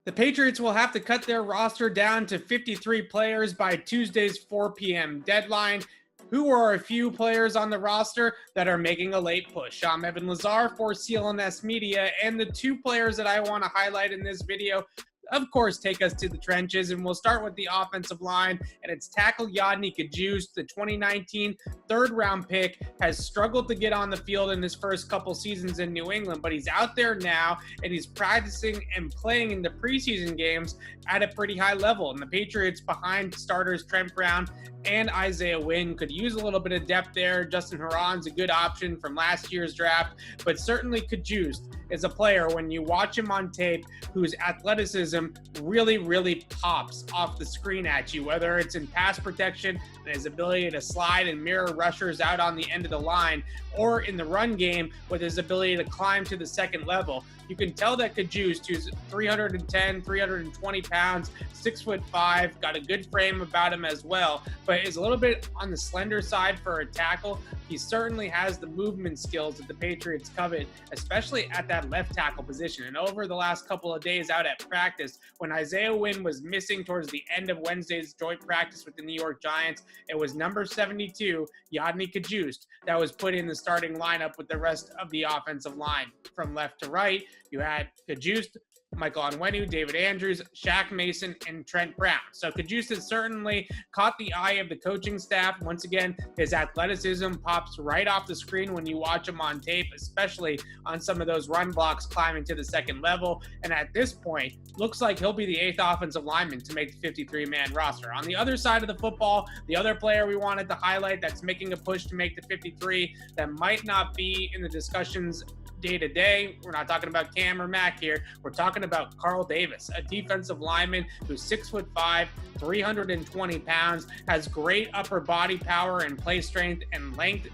The Patriots will have to cut their roster down to 53 players by Tuesday's 4 p.m. deadline. Who are a few players on the roster that are making a late push? I'm Evan Lazar for CLNS Media, and the two players that I want to highlight in this video, of course, take us to the trenches, and we'll start with the offensive line, and it's tackle Yodny Josue, the 2019 third-round pick, has struggled to get on the field in his first couple seasons in New England, but he's out there now, and he's practicing and playing in the preseason games at a pretty high level, and the Patriots, behind starters Trent Brown and Isaiah Wynn, could use a little bit of depth there. Justin Herron's a good option from last year's draft, but certainly Josue is a player, when you watch him on tape, whose athleticism really pops off the screen at you, whether it's in pass protection and his ability to slide and mirror rushers out on the end of the line, or in the run game with his ability to climb to the second level. You can tell that Josue, who's 310, 320 pounds, 6'5", got a good frame about him as well, but is a little bit on the slender side for a tackle. He certainly has the movement skills that the Patriots covet, especially at that left tackle position. And over the last couple of days out at practice, when Isaiah Wynn was missing towards the end of Wednesday's joint practice with the New York Giants, it was number 72, Yodny Josue, that was put in the starting lineup with the rest of the offensive line. From left to right, you had Josue, Michael Onwenu, David Andrews, Shaq Mason, and Trent Brown. So Josue has certainly caught the eye of the coaching staff. Once again, his athleticism pops right off the screen when you watch him on tape, especially on some of those run blocks climbing to the second level. And at this point, looks like he'll be the 8th offensive lineman to make the 53-man roster. On the other side of the football, the other player we wanted to highlight that's making a push to make the 53 that might not be in the discussions day-to-day. We're not talking about Cam or Mac here. We're talking about Carl Davis, a defensive lineman who's 6'5", 320 pounds, has great upper body power and play strength and length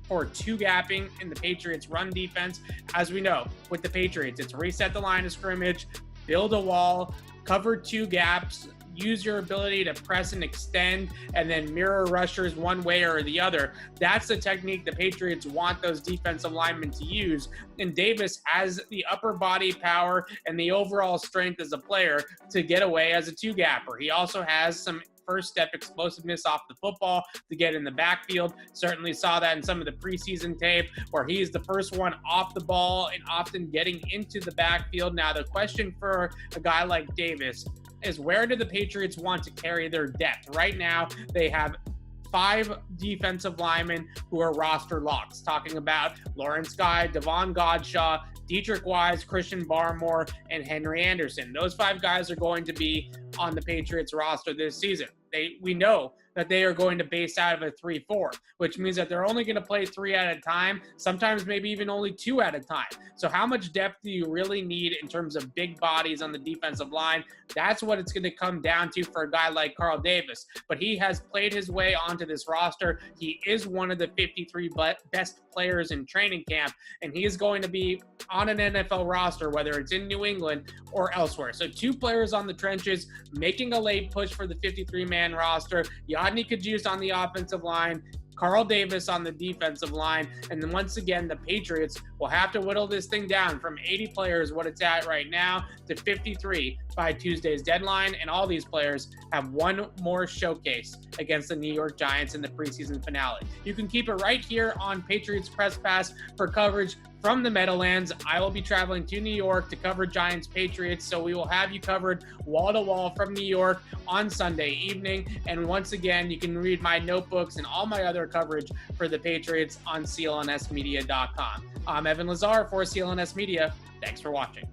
for two-gapping in the Patriots' run defense. As we know, with the Patriots, it's reset the line of scrimmage, build a wall, cover two gaps, use your ability to press and extend, and then mirror rushers one way or the other. That's the technique the Patriots want those defensive linemen to use. And Davis has the upper body power and the overall strength as a player to get away as a two-gapper. He also has some first step explosiveness off the football to get in the backfield. Certainly saw that in some of the preseason tape where he's the first one off the ball and often getting into the backfield. Now, the question for a guy like Davis is, where do the Patriots want to carry their depth? Right now, they have 5 defensive linemen who are roster locks, talking about Lawrence Guy, Devon Godshaw, Dietrich Wise, Christian Barmore, and Henry Anderson. Those 5 guys are going to be on the Patriots roster this season. We know that they are going to base out of a 3-4, which means that they're only going to play 3 at a time, sometimes maybe even only 2 at a time. So how much depth do you really need in terms of big bodies on the defensive line? That's what it's going to come down to for a guy like Carl Davis. But he has played his way onto this roster. He is one of the 53 best players in training camp, and he is going to be on an NFL roster, whether it's in New England or elsewhere. So 2 players on the trenches making a late push for the 53-man roster. Yodny Josue on the offensive line, Carl Davis on the defensive line, and then once again, the Patriots will have to whittle this thing down from 80 players, what it's at right now, to 53 by Tuesday's deadline, and all these players have one more showcase against the New York Giants in the preseason finale. You can keep it right here on Patriots Press Pass for coverage from the Meadowlands. I will be traveling to New York to cover Giants Patriots, so we will have you covered wall to wall from New York on Sunday evening. And once again, you can read my notebooks and all my other coverage for the Patriots on clnsmedia.com. I'm Evan Lazar for CLNS Media. Thanks for watching.